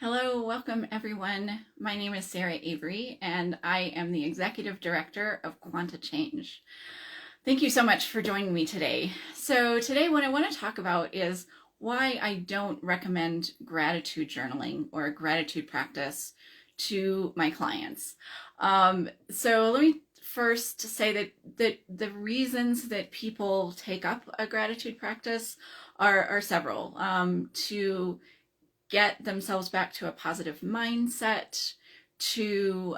Hello, welcome everyone. My name is Sarah Avery and I am the Executive Director of Quanta Change. Thank you so much for joining me today. So today what I want to talk about is why I don't recommend gratitude journaling or gratitude practice to my clients. So let me first say that the reasons that people take up a gratitude practice are several. To get themselves back to a positive mindset, to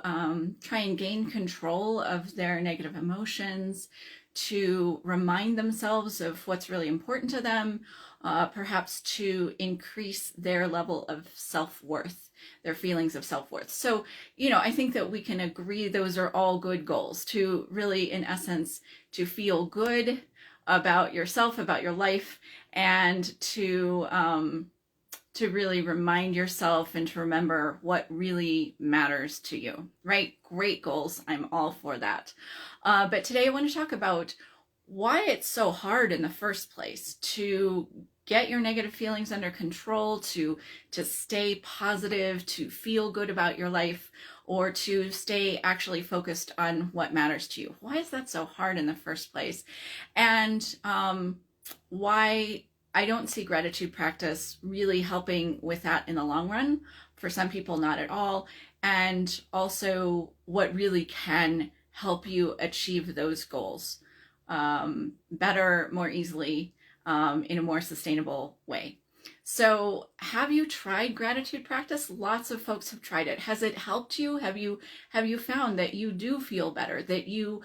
try and gain control of their negative emotions, to remind themselves of what's really important to them, perhaps to increase their level of self-worth, their feelings of self-worth. So, I think that we can agree those are all good goals to really, in essence, to feel good about yourself, about your life, and to really remind yourself and to remember what really matters to you, right? Great goals. I'm all for that. But today I want to talk about why it's so hard in the first place to get your negative feelings under control, to stay positive, to feel good about your life, or to stay actually focused on what matters to you. Why is that so hard in the first place? And why I don't see gratitude practice really helping with that in the long run. For some people, not at all. And also what really can help you achieve those goals better, more easily, in a more sustainable way. So have you tried gratitude practice? Lots of folks have tried it. Has it helped you? Have you found that you do feel better, that you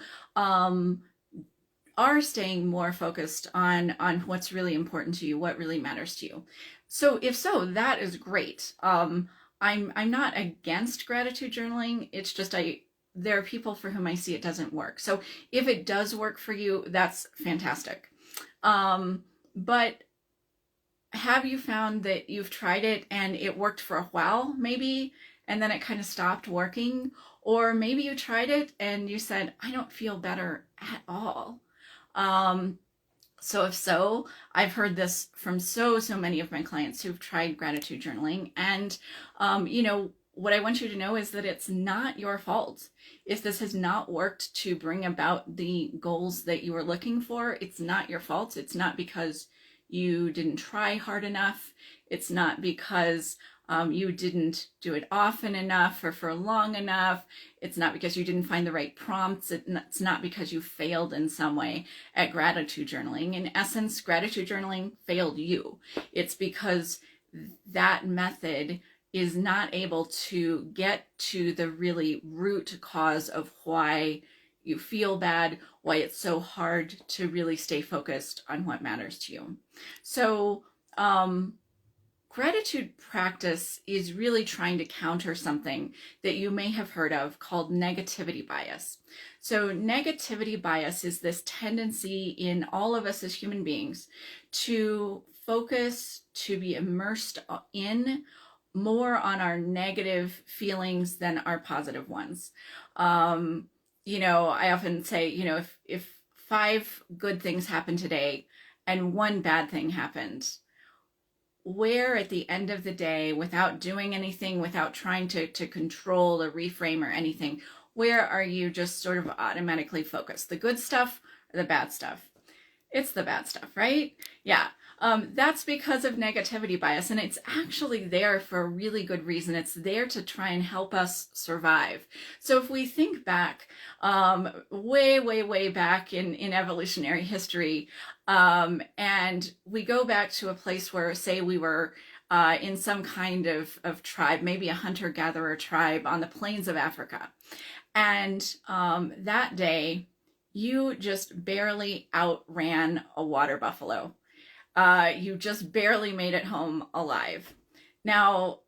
are staying more focused on what's really important to you, what really matters to you? So if so, that is great. I'm not against gratitude journaling. It's just there are people for whom I see it doesn't work. So if it does work for you, that's fantastic. But have you found that you've tried it and it worked for a while, maybe, and then it kind of stopped working? Or maybe you tried it and you said, I don't feel better at all. So if so, I've heard this from so many of my clients who've tried gratitude journaling. And, what I want you to know is that it's not your fault. If this has not worked to bring about the goals that you were looking for, it's not your fault. It's not because you didn't try hard enough. It's not because you didn't do it often enough or for long enough. It's not because you didn't find the right prompts. It's not because you failed in some way at gratitude journaling. In essence, gratitude journaling failed you. It's because that method is not able to get to the really root cause of why you feel bad, why it's so hard to really stay focused on what matters to you. So, gratitude practice is really trying to counter something that you may have heard of called negativity bias. So negativity bias is this tendency in all of us as human beings to focus, to be immersed in more on our negative feelings than our positive ones. I often say, if 5 good things happened today and 1 bad thing happened, where at the end of the day, without doing anything, without trying to control or reframe or anything, where are you just sort of automatically focused? The good stuff or the bad stuff? It's the bad stuff, right? Yeah. That's because of negativity bias, and it's actually there for a really good reason. It's there to try and help us survive. So if we think back, way back in evolutionary history, and we go back to a place where, say, we were in some kind of tribe, maybe a hunter-gatherer tribe on the plains of Africa. And that day, you just barely outran a water buffalo. You just barely made it home alive. Now,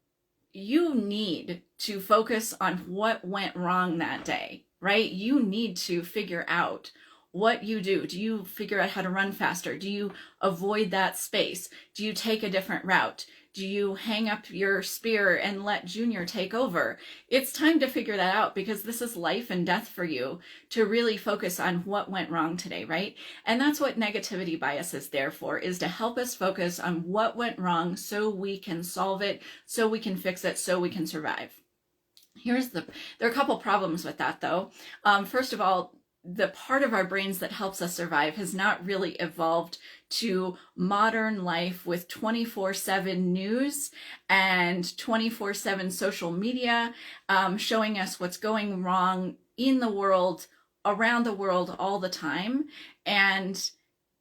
you need to focus on what went wrong that day, right? You need to figure out what you do. Do you figure out how to run faster? Do you avoid that space? Do you take a different route? Do you hang up your spear and let Junior take over? It's time to figure that out, because this is life and death for you, to really focus on what went wrong today, right? And that's what negativity bias is there for, is to help us focus on what went wrong so we can solve it, so we can fix it, so we can survive. There are a couple problems with that, though. First of all, the part of our brains that helps us survive has not really evolved to modern life with 24/7 news and 24/7 social media, showing us what's going wrong in the world, around the world, all the time. And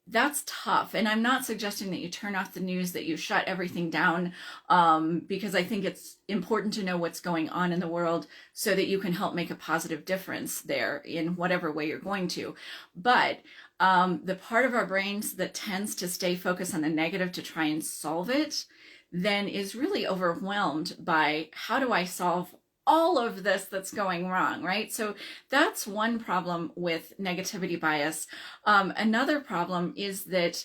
that's tough. And I'm not suggesting that you turn off the news, that you shut everything down, because I think it's important to know what's going on in the world so that you can help make a positive difference there in whatever way you're going to. But the part of our brains that tends to stay focused on the negative to try and solve it then is really overwhelmed by, how do I solve all of this that's going wrong, right? So that's one problem with negativity bias. Another problem is that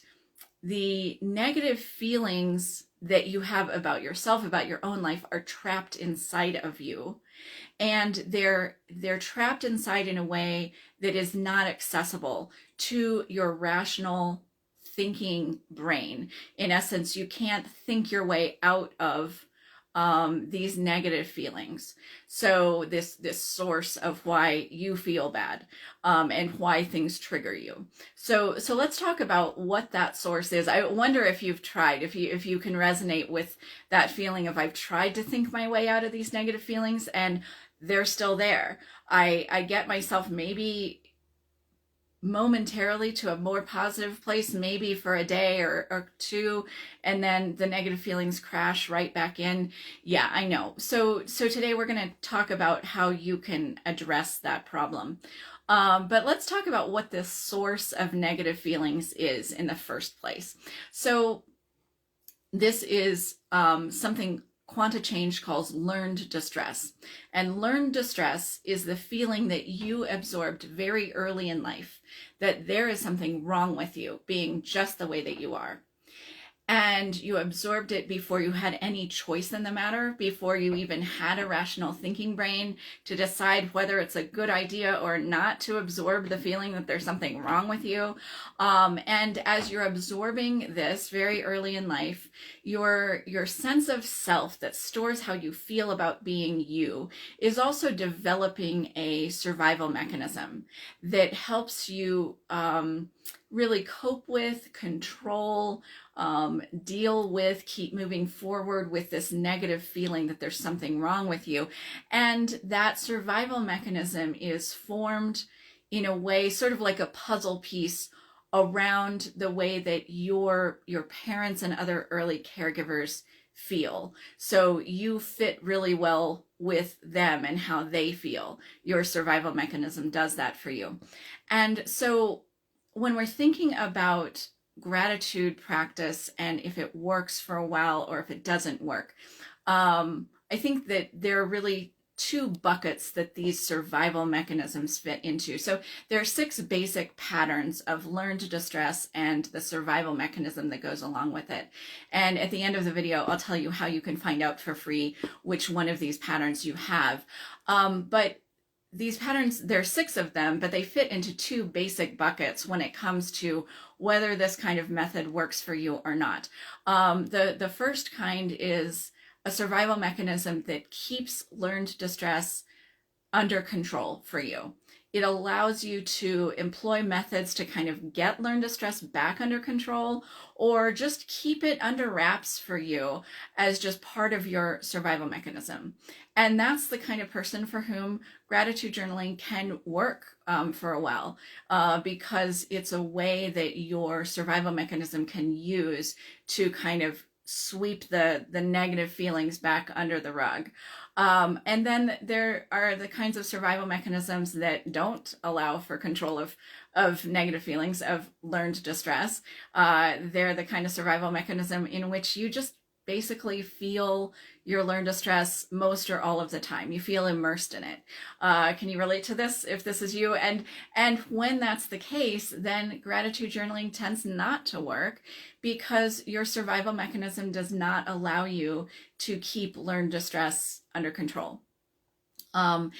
the negative feelings that you have about yourself, about your own life, are trapped inside of you. And they're trapped inside in a way that is not accessible to your rational thinking brain. In essence, you can't think your way out of these negative feelings. So this source of why you feel bad, and why things trigger you. So let's talk about what that source is. I wonder if you've tried, if you can resonate with that feeling of, I've tried to think my way out of these negative feelings and they're still there. I get myself maybe momentarily to a more positive place, maybe for a day or two, and then the negative feelings crash right back in. Yeah, I know. So today we're going to talk about how you can address that problem. But let's talk about what this source of negative feelings is in the first place. So this is something Quanta Change calls learned distress. And learned distress is the feeling that you absorbed very early in life, that there is something wrong with you being just the way that you are. And you absorbed it before you had any choice in the matter, before you even had a rational thinking brain to decide whether it's a good idea or not to absorb the feeling that there's something wrong with you. And as you're absorbing this very early in life, your sense of self that stores how you feel about being you is also developing a survival mechanism that helps you really cope with, control, deal with, keep moving forward with this negative feeling that there's something wrong with you. And that survival mechanism is formed in a way, sort of like a puzzle piece around the way that your parents and other early caregivers feel. So you fit really well with them and how they feel. Your survival mechanism does that for you. And so when we're thinking about gratitude practice and if it works for a while or if it doesn't work, I think that there are really two buckets that these survival mechanisms fit into. So there are 6 basic patterns of learned distress and the survival mechanism that goes along with it. And at the end of the video, I'll tell you how you can find out for free which one of these patterns you have. But these patterns, there are 6 of them, but they fit into 2 basic buckets when it comes to whether this kind of method works for you or not. The first kind is a survival mechanism that keeps learned distress under control for you. It allows you to employ methods to kind of get learned distress back under control, or just keep it under wraps for you as just part of your survival mechanism. And that's the kind of person for whom gratitude journaling can work for a while, because it's a way that your survival mechanism can use to kind of sweep the negative feelings back under the rug. And then there are the kinds of survival mechanisms that don't allow for control of negative feelings, of learned distress. They're the kind of survival mechanism in which you just basically feel your learned distress most or all of the time. You feel immersed in it. Can you relate to this if this is you? And when that's the case, then gratitude journaling tends not to work because your survival mechanism does not allow you to keep learned distress under control. And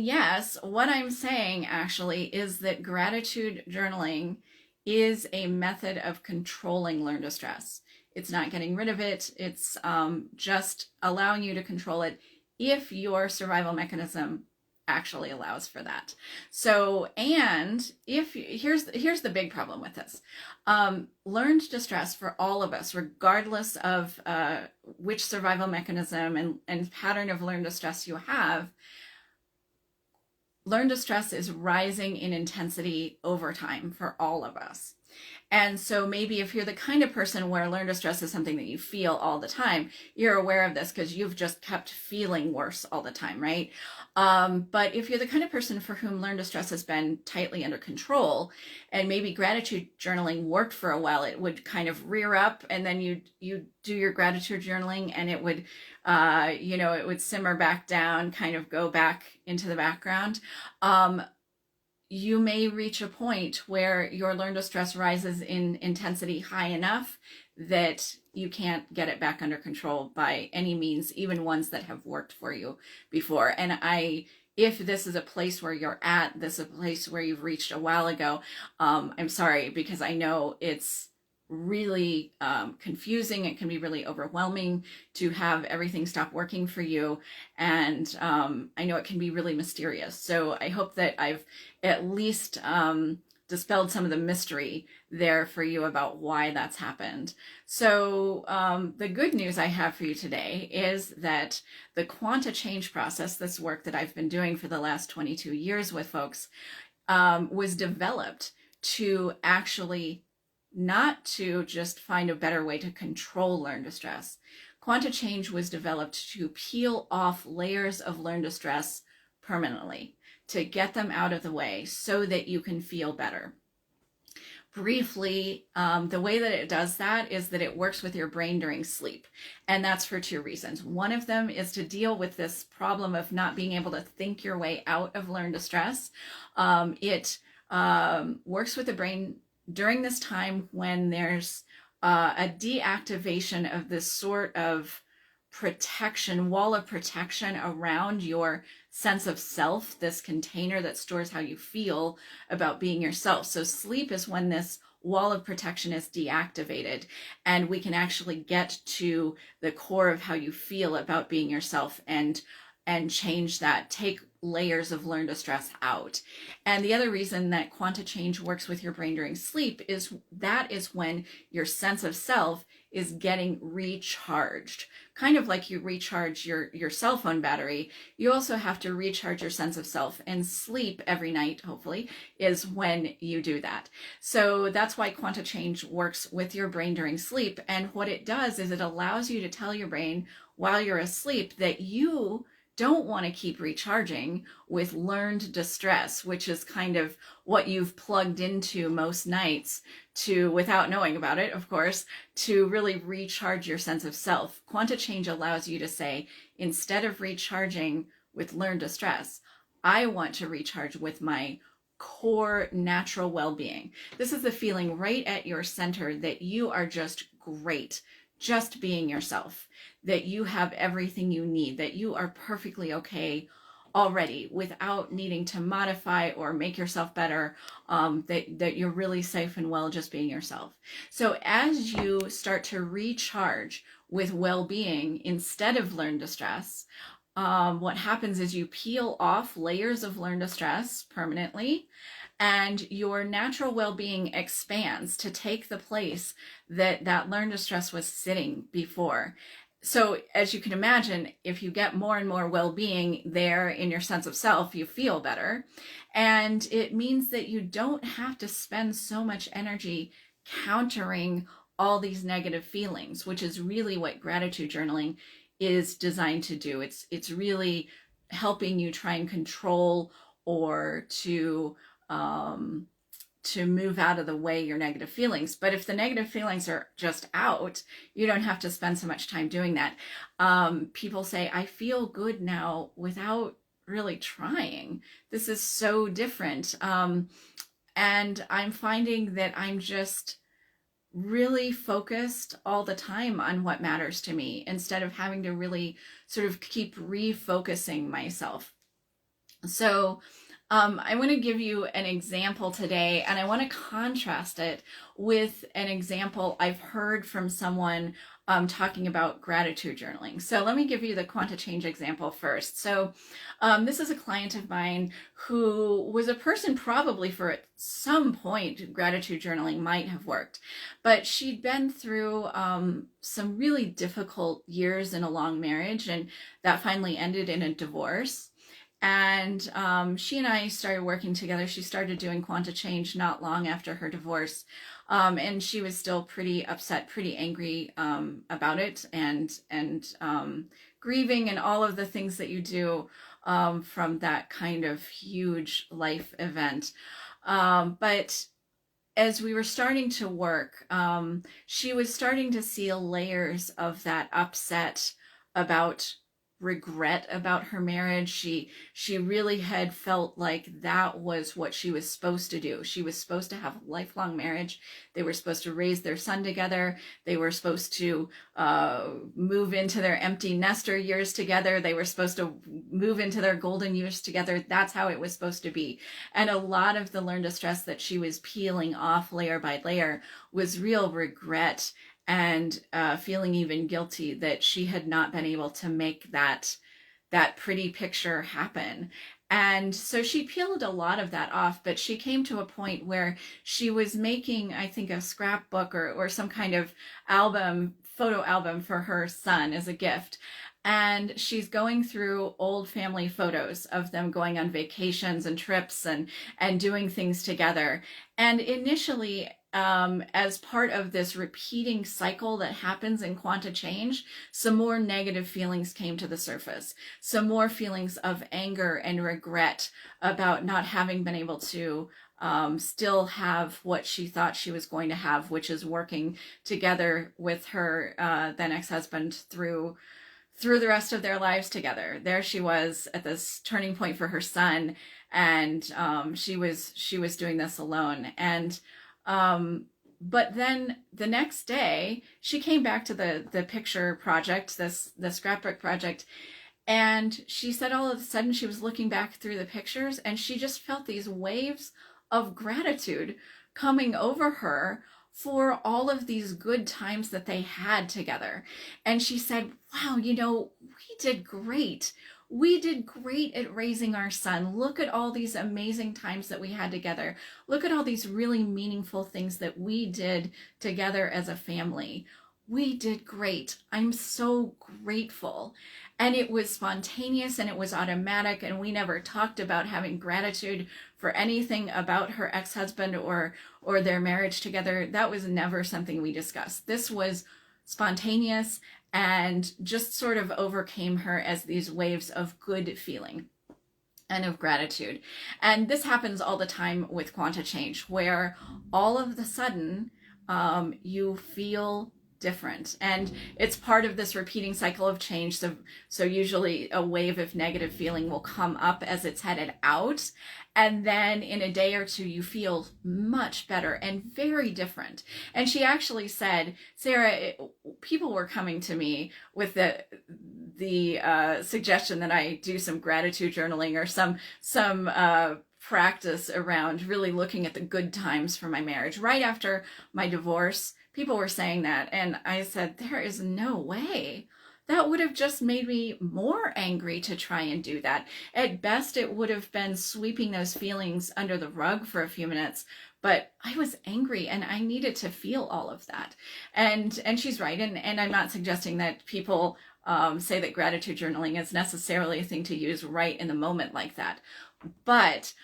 yes, what I'm saying actually is that gratitude journaling is a method of controlling learned distress. It's not getting rid of it. It's just allowing you to control it if your survival mechanism actually allows for that. So, and if here's the big problem with this. Learned distress for all of us, regardless of which survival mechanism and pattern of learned distress you have, learned distress is rising in intensity over time for all of us. And so maybe if you're the kind of person where learned distress is something that you feel all the time, you're aware of this because you've just kept feeling worse all the time, right? But if you're the kind of person for whom learned distress has been tightly under control, and maybe gratitude journaling worked for a while, it would kind of rear up, and then you do your gratitude journaling, and it would, it would simmer back down, kind of go back into the background. You may reach a point where your learned distress rises in intensity high enough that you can't get it back under control by any means, even ones that have worked for you before. And if this is a place where you're at, this is a place where you've reached a while ago, I'm sorry, because I know it's really confusing. It can be really overwhelming to have everything stop working for you. And I know it can be really mysterious. So I hope that I've at least dispelled some of the mystery there for you about why that's happened. So the good news I have for you today is that the quanta change process, this work that I've been doing for the last 22 years with folks, was developed to actually not to just find a better way to control learned distress. Quanta change was developed to peel off layers of learned distress permanently, to get them out of the way so that you can feel better. Briefly, the way that it does that is that it works with your brain during sleep. And that's for two reasons. One of them is to deal with this problem of not being able to think your way out of learned distress. It works with the brain during this time when there's a deactivation of this sort of protection, wall of protection around your sense of self, this container that stores how you feel about being yourself. So sleep is when this wall of protection is deactivated, and we can actually get to the core of how you feel about being yourself and change that, take layers of learned distress out. And the other reason that quanta change works with your brain during sleep is that is when your sense of self is getting recharged. Kind of like you recharge your cell phone battery, you also have to recharge your sense of self, and sleep every night, hopefully, is when you do that. So that's why quanta change works with your brain during sleep. And what it does is it allows you to tell your brain while you're asleep that you don't want to keep recharging with learned distress, which is kind of what you've plugged into most nights to, without knowing about it, of course, to really recharge your sense of self. Quanta change allows you to say, instead of recharging with learned distress, I want to recharge with my core natural well-being. This is the feeling right at your center that you are just great, just being yourself, that you have everything you need, that you are perfectly okay already without needing to modify or make yourself better, that you're really safe and well just being yourself. So as you start to recharge with well-being instead of learned distress, what happens is you peel off layers of learned distress permanently, and your natural well-being expands to take the place that learned distress was sitting before. So as you can imagine, if you get more and more well-being there in your sense of self, you feel better. And it means that you don't have to spend so much energy countering all these negative feelings, which is really what gratitude journaling is designed to do. It's really helping you try and control or to move out of the way your negative feelings. But if the negative feelings are just out, you don't have to spend so much time doing that. People say, I feel good now without really trying. This is so different. And I'm finding that I'm just really focused all the time on what matters to me instead of having to really sort of keep refocusing myself. So I want to give you an example today, and I want to contrast it with an example I've heard from someone talking about gratitude journaling. So let me give you the Quanta Change example first. So this is a client of mine who was a person probably for at some point gratitude journaling might have worked, but she'd been through some really difficult years in a long marriage, and that finally ended in a divorce. And she and I started working together. She started doing Quanta Change not long after her divorce. And she was still pretty upset, pretty angry about it, and grieving and all of the things that you do from that kind of huge life event. But as we were starting to work, she was starting to see layers of that upset about regret about her marriage. She really had felt like that was what she was supposed to do. She was supposed to have a lifelong marriage. They were supposed to raise their son together. They were supposed to move into their empty nester years together. They were supposed to move into their golden years together. That's how it was supposed to be. And a lot of the learned distress that she was peeling off layer by layer was real regret and feeling even guilty that she had not been able to make that pretty picture happen. And so she peeled a lot of that off, but she came to a point where she was making, I think, a scrapbook or some kind of photo album for her son as a gift. And she's going through old family photos of them going on vacations and trips and doing things together. And initially, as part of this repeating cycle that happens in Quanta Change, some more negative feelings came to the surface. Some more feelings of anger and regret about not having been able to still have what she thought she was going to have, which is working together with her then ex-husband through the rest of their lives together. There she was at this turning point for her son, and she was doing this alone. And but then the next day she came back to the picture project, the scrapbook project, and she said all of a sudden she was looking back through the pictures and she just felt these waves of gratitude coming over her for all of these good times that they had together. And she said, wow, we did great. We did great at raising our son. Look at all these amazing times that we had together. Look at all these really meaningful things that we did together as a family. We did great. I'm so grateful. And it was spontaneous and it was automatic, and we never talked about having gratitude for anything about her ex-husband or their marriage together. That was never something we discussed. This was spontaneous and just sort of overcame her as these waves of good feeling and of gratitude. And this happens all the time with Quanta Change, where all of a sudden you feel different, and it's part of this repeating cycle of change. So usually a wave of negative feeling will come up as it's headed out, and then in a day or two you feel much better and very different. And she actually said, Sarah, people were coming to me with the suggestion that I do some gratitude journaling or some practice around really looking at the good times for my marriage. Right after my divorce, people were saying that, and I said, there is no way. That would have just made me more angry to try and do that. At best, it would have been sweeping those feelings under the rug for a few minutes, but I was angry and I needed to feel all of that. And she's right, and I'm not suggesting that people say that gratitude journaling is necessarily a thing to use right in the moment like that. But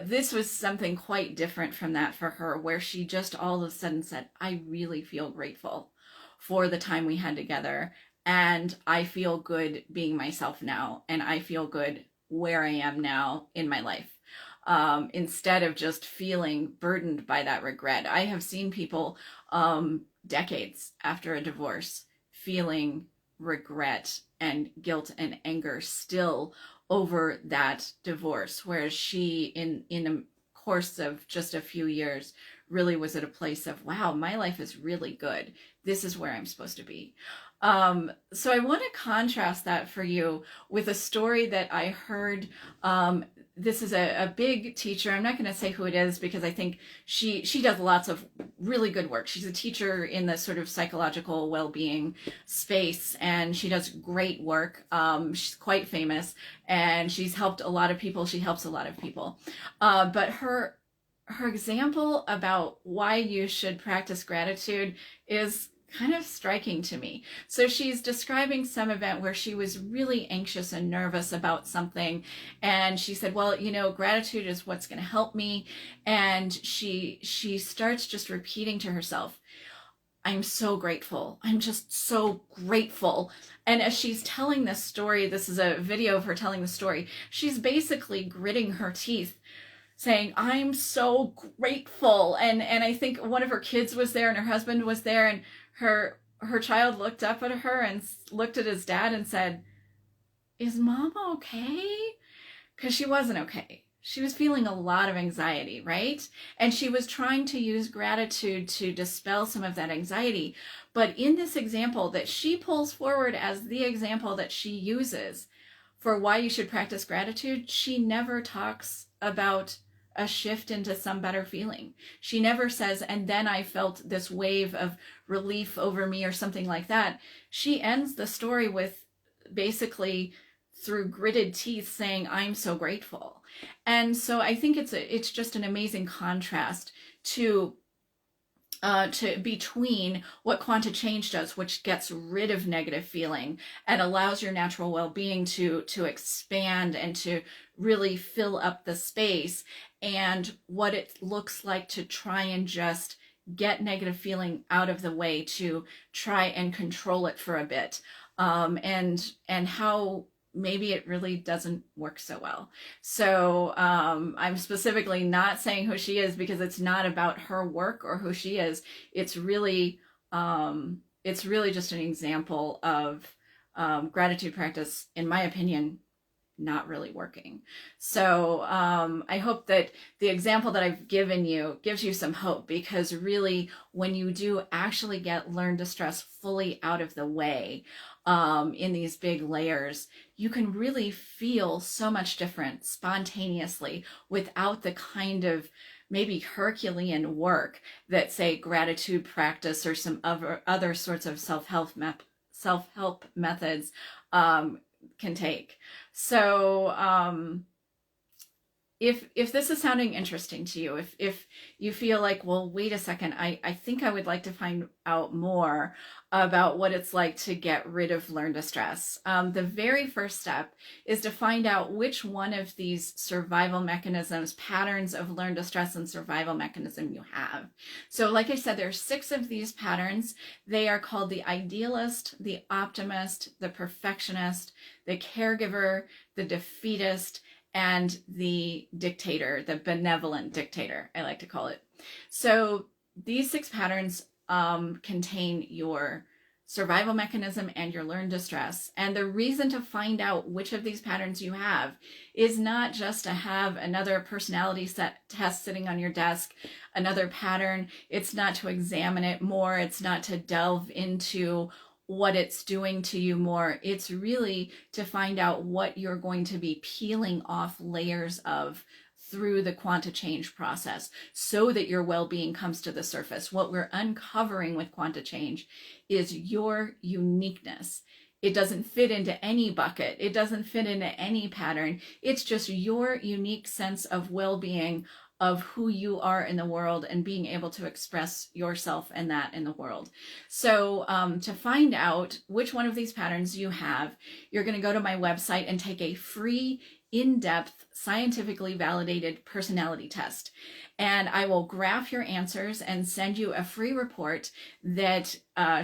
this was something quite different from that for her, where she just all of a sudden said, I really feel grateful for the time we had together, and I feel good being myself now, and I feel good where I am now in my life. instead of just feeling burdened by that regret. I have seen people decades after a divorce feeling regret and guilt and anger still over that divorce, whereas she in a course of just a few years really was at a place of, wow, my life is really good. This is where I'm supposed to be. So I want to contrast that for you with a story that I heard. This is a big teacher. I'm not going to say who it is because I think she does lots of really good work. She's a teacher in the sort of psychological well-being space, and she does great work. She's quite famous, and she's helped a lot of people. She helps a lot of people. But her example about why you should practice gratitude is kind of striking to me. So she's describing some event where she was really anxious and nervous about something, and she said, well, gratitude is what's going to help me. And she starts just repeating to herself, I'm so grateful. I'm just so grateful. And as she's telling this story, this is a video of her telling the story, she's basically gritting her teeth saying, I'm so grateful. And I think one of her kids was there and her husband was there, and her child looked up at her and looked at his dad and said, is Mama okay? Because she wasn't okay. She was feeling a lot of anxiety, right? And she was trying to use gratitude to dispel some of that anxiety. But in this example that she pulls forward as the example that she uses for why you should practice gratitude, she never talks about a shift into some better feeling. She never says, and then I felt this wave of relief over me or something like that. She ends the story with basically through gritted teeth saying, I'm so grateful. And so I think it's just an amazing contrast to between what Quanta Change does, which gets rid of negative feeling and allows your natural well-being to expand and to really fill up the space, and what it looks like to try and just get negative feeling out of the way, to try and control it for a bit, and how maybe it really doesn't work so well. So I'm specifically not saying who she is because it's not about her work or who she is. It's really just an example of gratitude practice, in my opinion, not really working. So I hope that the example that I've given you gives you some hope, because really when you do actually get learned distress fully out of the way in these big layers, you can really feel so much different spontaneously without the kind of maybe Herculean work that, say, gratitude practice or some other sorts of self-help methods can take. So if this is sounding interesting to you, if you feel like, well, wait a second, I think I would like to find out more about what it's like to get rid of learned distress, the very first step is to find out which one of these survival mechanisms, patterns of learned distress and survival mechanism you have. So like I said, there are 6 of these patterns. They are called the idealist, the optimist, the perfectionist, the caregiver, the defeatist, and the dictator, the benevolent dictator, I like to call it. So these 6 patterns contain your survival mechanism and your learned distress. And the reason to find out which of these patterns you have is not just to have another personality test sitting on your desk, another pattern. It's not to examine it more. It's not to delve into what it's doing to you more. It's really to find out what you're going to be peeling off layers of through the Quanta Change process so that your well-being comes to the surface. What we're uncovering with Quanta Change is your uniqueness. It doesn't fit into any bucket. It doesn't fit into any pattern. It's just your unique sense of well-being, of who you are in the world, and being able to express yourself and that in the world. So to find out which one of these patterns you have, you're going to go to my website and take a free in-depth, scientifically validated personality test. And I will graph your answers and send you a free report that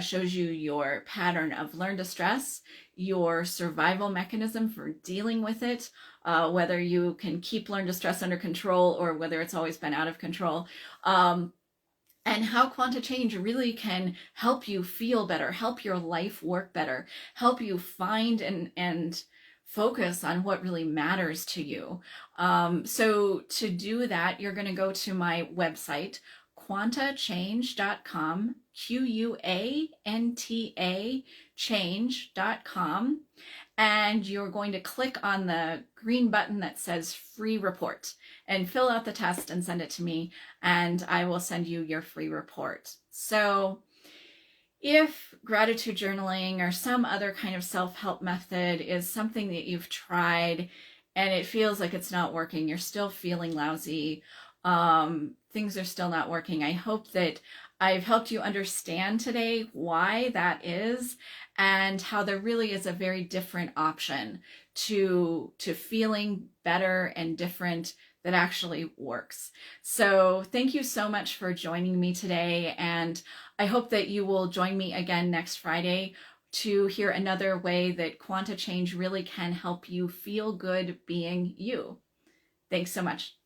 shows you your pattern of learned distress, your survival mechanism for dealing with it, whether you can keep learned distress under control or whether it's always been out of control. And how quanta change really can help you feel better, help your life work better, help you find and focus on what really matters to you. So to do that, you're going to go to my website, quantachange.com, QUANTA change.com, and you're going to click on the green button that says free report and fill out the test and send it to me, and I will send you your free report. So if gratitude journaling or some other kind of self-help method is something that you've tried and it feels like it's not working, you're still feeling lousy, things are still not working, I hope that I've helped you understand today why that is and how there really is a very different option to feeling better and different that actually works. So thank you so much for joining me today, and I hope that you will join me again next Friday to hear another way that quanta change really can help you feel good being you. Thanks so much.